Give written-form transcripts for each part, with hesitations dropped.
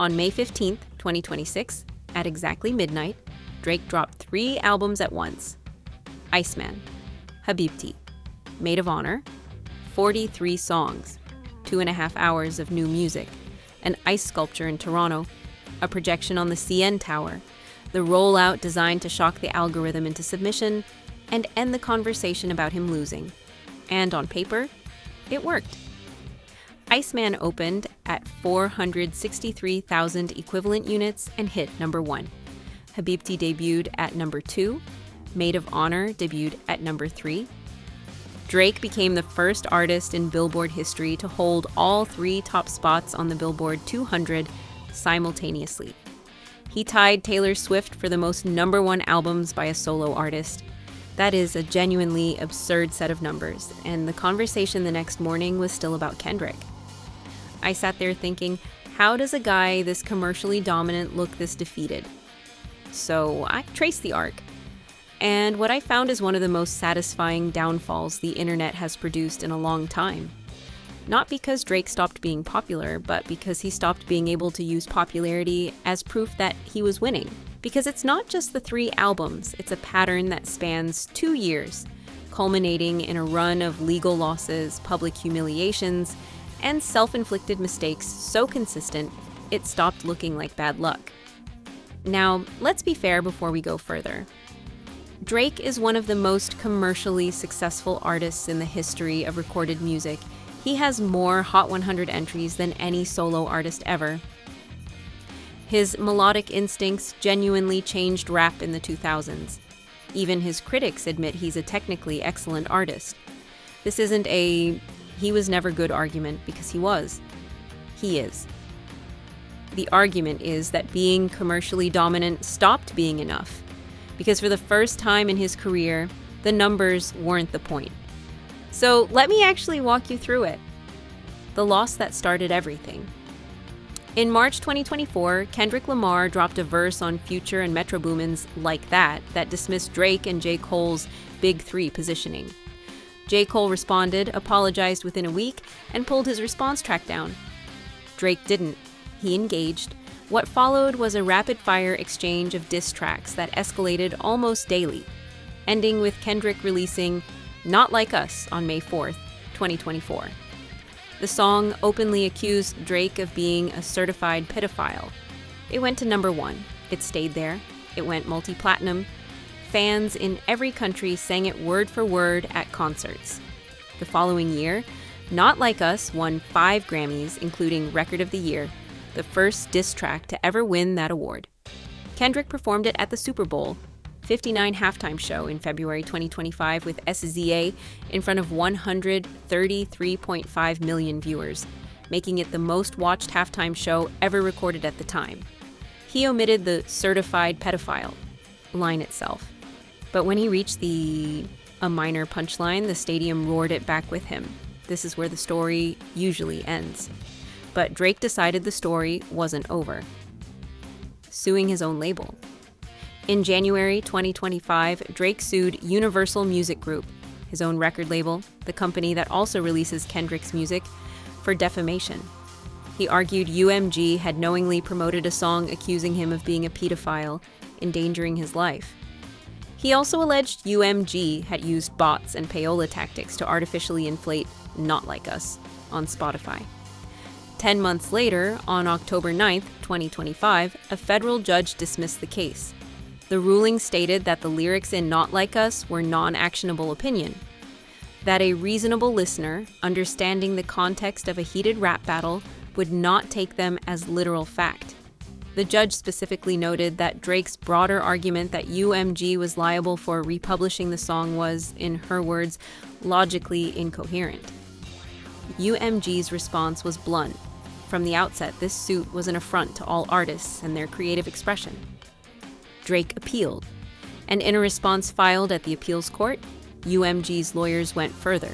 On May 15th, 2026, at exactly midnight, Drake dropped 3 albums at once. Iceman, Habibti, Maid of Honour, 43 songs, 2.5 hours of new music, an ice sculpture in Toronto, a projection on the CN Tower, the rollout designed to shock the algorithm into submission, and end the conversation about him losing. And on paper, it worked. Iceman opened at 463,000 equivalent units and hit number 1. Habibti debuted at number 2. Maid of Honour debuted at number 3. Drake became the first artist in Billboard history to hold all 3 top spots on the Billboard 200 simultaneously. He tied Taylor Swift for the most number 1 albums by a solo artist. That is a genuinely absurd set of numbers, and the conversation the next morning was still about Kendrick. I sat there thinking, how does a guy this commercially dominant look this defeated? So I traced the arc. And what I found is one of the most satisfying downfalls the internet has produced in a long time. Not because Drake stopped being popular, but because he stopped being able to use popularity as proof that he was winning. Because it's not just the 3 albums, it's a pattern that spans 2 years, culminating in a run of legal losses, public humiliations, and self-inflicted mistakes so consistent, it stopped looking like bad luck. Now, let's be fair before we go further. Drake is one of the most commercially successful artists in the history of recorded music. He has more Hot 100 entries than any solo artist ever. His melodic instincts genuinely changed rap in the 2000s. Even his critics admit he's a technically excellent artist. This isn't a "he was never good" argument, because he was. He is. The argument is that being commercially dominant stopped being enough, because for the first time in his career, the numbers weren't the point. So let me actually walk you through it. The loss that started everything. In March 2024, Kendrick Lamar dropped a verse on Future and Metro Boomin's Like That dismissed Drake and J. Cole's Big 3 positioning. J. Cole responded, apologized within a week, and pulled his response track down. Drake didn't. He engaged. What followed was a rapid-fire exchange of diss tracks that escalated almost daily, ending with Kendrick releasing Not Like Us on May 4th, 2024. The song openly accused Drake of being a certified pedophile. It went to number 1. It stayed there. It went multi-platinum. Fans in every country sang it word for word at concerts. The following year, Not Like Us won 5 Grammys, including Record of the Year, the first diss track to ever win that award. Kendrick performed it at the Super Bowl 59 halftime show in February 2025 with SZA in front of 133.5 million viewers, making it the most watched halftime show ever recorded at the time. He omitted the certified pedophile line itself, but when he reached a minor punchline, the stadium roared it back with him. This is where the story usually ends. But Drake decided the story wasn't over, suing his own label. In January 2025, Drake sued Universal Music Group, his own record label, the company that also releases Kendrick's music, for defamation. He argued UMG had knowingly promoted a song accusing him of being a pedophile, endangering his life. He also alleged UMG had used bots and payola tactics to artificially inflate Not Like Us on Spotify. 10 months later, on October 9th, 2025, a federal judge dismissed the case. The ruling stated that the lyrics in Not Like Us were non-actionable opinion, that a reasonable listener, understanding the context of a heated rap battle, would not take them as literal fact. The judge specifically noted that Drake's broader argument that UMG was liable for republishing the song was, in her words, logically incoherent. UMG's response was blunt. From the outset, this suit was an affront to all artists and their creative expression. Drake appealed, and in a response filed at the appeals court, UMG's lawyers went further,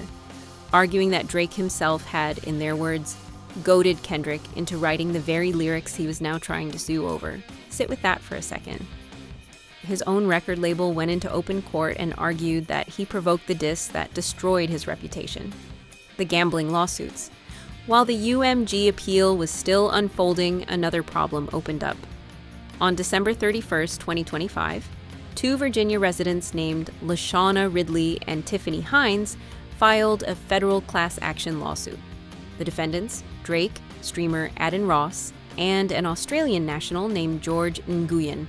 arguing that Drake himself had, in their words, goaded Kendrick into writing the very lyrics he was now trying to sue over. Sit with that for a second. His own record label went into open court and argued that he provoked the diss that destroyed his reputation. The gambling lawsuits. While the UMG appeal was still unfolding, another problem opened up. On December 31st, 2025, two Virginia residents named LaShawna Ridley and Tiffany Hines filed a federal class action lawsuit. The defendants, Drake, streamer Adin Ross, and an Australian national named George Nguyen.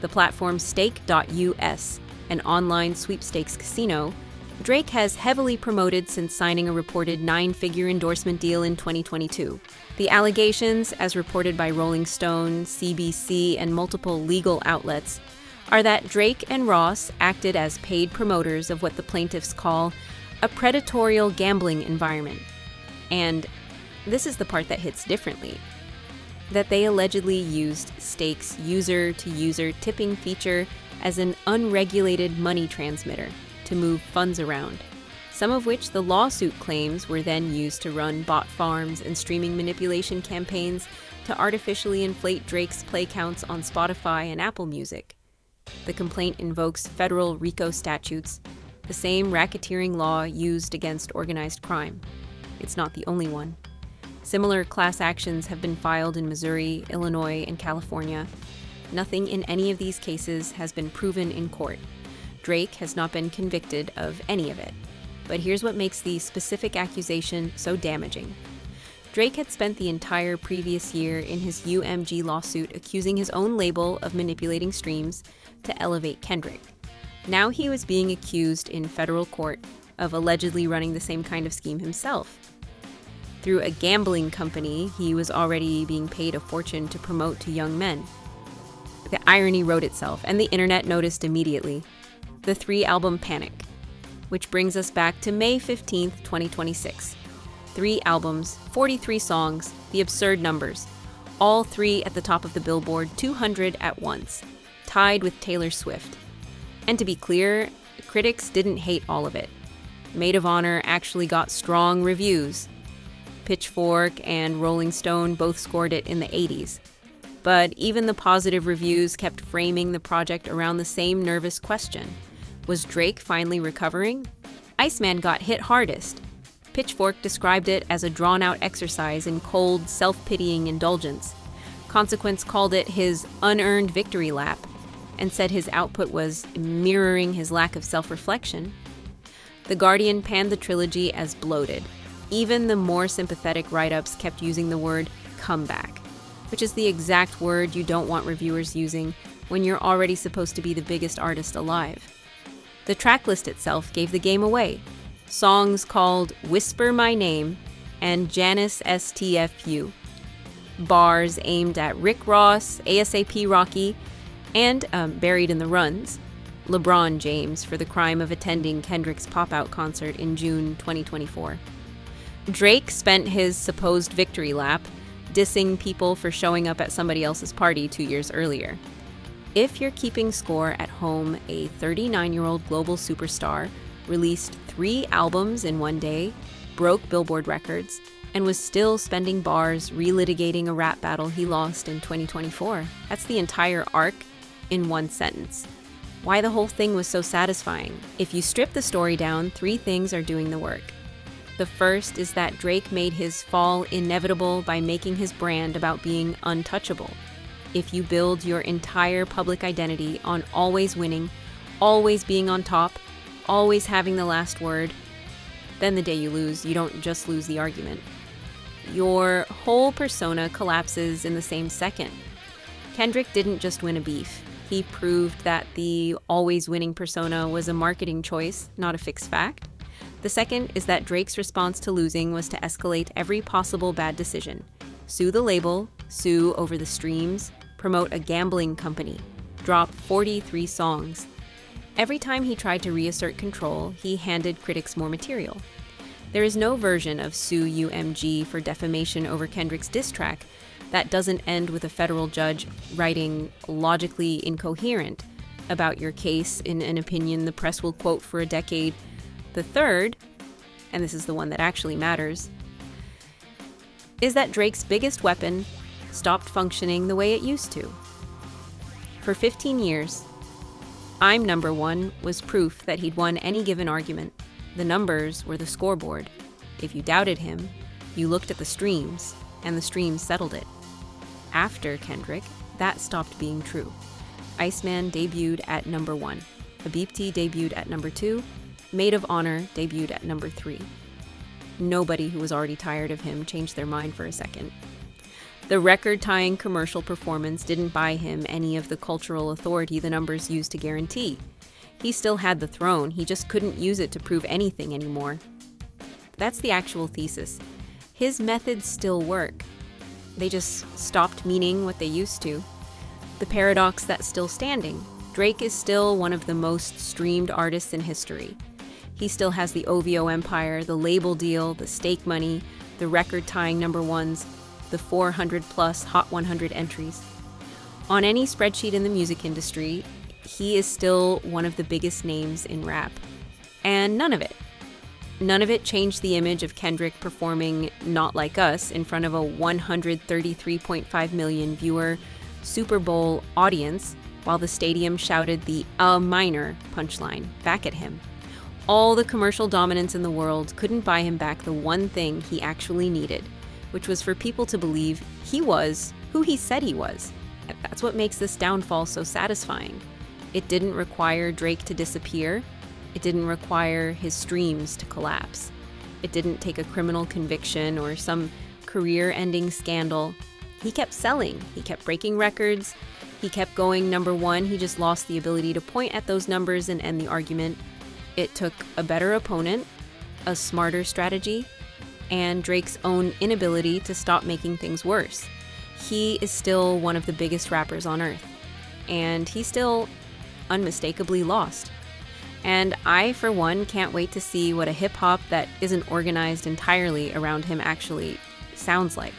The platform Stake.us, an online sweepstakes casino, Drake has heavily promoted since signing a reported 9-figure endorsement deal in 2022. The allegations, as reported by Rolling Stone, CBC, and multiple legal outlets, are that Drake and Ross acted as paid promoters of what the plaintiffs call a predatorial gambling environment. And this is the part that hits differently, that they allegedly used Stake's user-to-user tipping feature as an unregulated money transmitter to move funds around, some of which the lawsuit claims were then used to run bot farms and streaming manipulation campaigns to artificially inflate Drake's play counts on Spotify and Apple Music. The complaint invokes federal RICO statutes, the same racketeering law used against organized crime. It's not the only one. Similar class actions have been filed in Missouri, Illinois, and California. Nothing in any of these cases has been proven in court. Drake has not been convicted of any of it. But here's what makes the specific accusation so damaging. Drake had spent the entire previous year in his UMG lawsuit accusing his own label of manipulating streams to elevate Kendrick. Now he was being accused in federal court of allegedly running the same kind of scheme himself. Through a gambling company, he was already being paid a fortune to promote to young men. The irony wrote itself, and the internet noticed immediately. The 3-album Panic, which brings us back to May 15th, 2026. 3 albums, 43 songs, the absurd numbers, all 3 at the top of the Billboard 200 at once, tied with Taylor Swift. And to be clear, critics didn't hate all of it. Maid of Honour actually got strong reviews. Pitchfork and Rolling Stone both scored it in the 80s. But even the positive reviews kept framing the project around the same nervous question. Was Drake finally recovering? Iceman got hit hardest. Pitchfork described it as a drawn-out exercise in cold, self-pitying indulgence. Consequence called it his unearned victory lap, and said his output was mirroring his lack of self-reflection. The Guardian panned the trilogy as bloated. Even the more sympathetic write-ups kept using the word comeback, which is the exact word you don't want reviewers using when you're already supposed to be the biggest artist alive. The tracklist itself gave the game away. Songs called Whisper My Name and Janice STFU. Bars aimed at Rick Ross, ASAP Rocky, and, buried in the runs, LeBron James for the crime of attending Kendrick's pop-out concert in June 2024. Drake spent his supposed victory lap dissing people for showing up at somebody else's party 2 years earlier. If you're keeping score at home, a 39-year-old global superstar released 3 albums in one day, broke Billboard records, and was still spending bars relitigating a rap battle he lost in 2024. That's the entire arc in one sentence. Why the whole thing was so satisfying? If you strip the story down, 3 things are doing the work. The first is that Drake made his fall inevitable by making his brand about being untouchable. If you build your entire public identity on always winning, always being on top, always having the last word, then the day you lose, you don't just lose the argument. Your whole persona collapses in the same second. Kendrick didn't just win a beef. He proved that the always winning persona was a marketing choice, not a fixed fact. The second is that Drake's response to losing was to escalate every possible bad decision. Sue the label, sue over the streams, promote a gambling company, drop 43 songs. Every time he tried to reassert control, he handed critics more material. There is no version of Sue UMG for defamation over Kendrick's diss track that doesn't end with a federal judge writing logically incoherent about your case in an opinion the press will quote for a decade. The third, and this is the one that actually matters, is that Drake's biggest weapon stopped functioning the way it used to. For 15 years, I'm Number One was proof that he'd won any given argument. The numbers were the scoreboard. If you doubted him, You looked at the streams, and the streams settled it. After Kendrick, that stopped being true. Iceman debuted at number 1. Habibti debuted at number 2. Maid of Honour debuted at number 3. Nobody who was already tired of him changed their mind for a second. The record-tying commercial performance didn't buy him any of the cultural authority the numbers used to guarantee. He still had the throne, he just couldn't use it to prove anything anymore. That's the actual thesis. His methods still work. They just stopped meaning what they used to. The paradox that's still standing. Drake is still one of the most streamed artists in history. He still has the OVO empire, the label deal, the stake money, the record-tying number ones, the 400-plus Hot 100 entries. On any spreadsheet in the music industry, he is still one of the biggest names in rap. And none of it changed the image of Kendrick performing Not Like Us in front of a 133.5 million viewer Super Bowl audience while the stadium shouted the "a minor" punchline back at him. All the commercial dominance in the world couldn't buy him back the one thing he actually needed, which was for people to believe he was who he said he was. That's what makes this downfall so satisfying. It didn't require Drake to disappear. It didn't require his streams to collapse. It didn't take a criminal conviction or some career-ending scandal. He kept selling. He kept breaking records. He kept going number 1. He just lost the ability to point at those numbers and end the argument. It took a better opponent, a smarter strategy, and Drake's own inability to stop making things worse. He is still one of the biggest rappers on earth, and he still unmistakably lost. And I, for one, can't wait to see what a hip-hop that isn't organized entirely around him actually sounds like.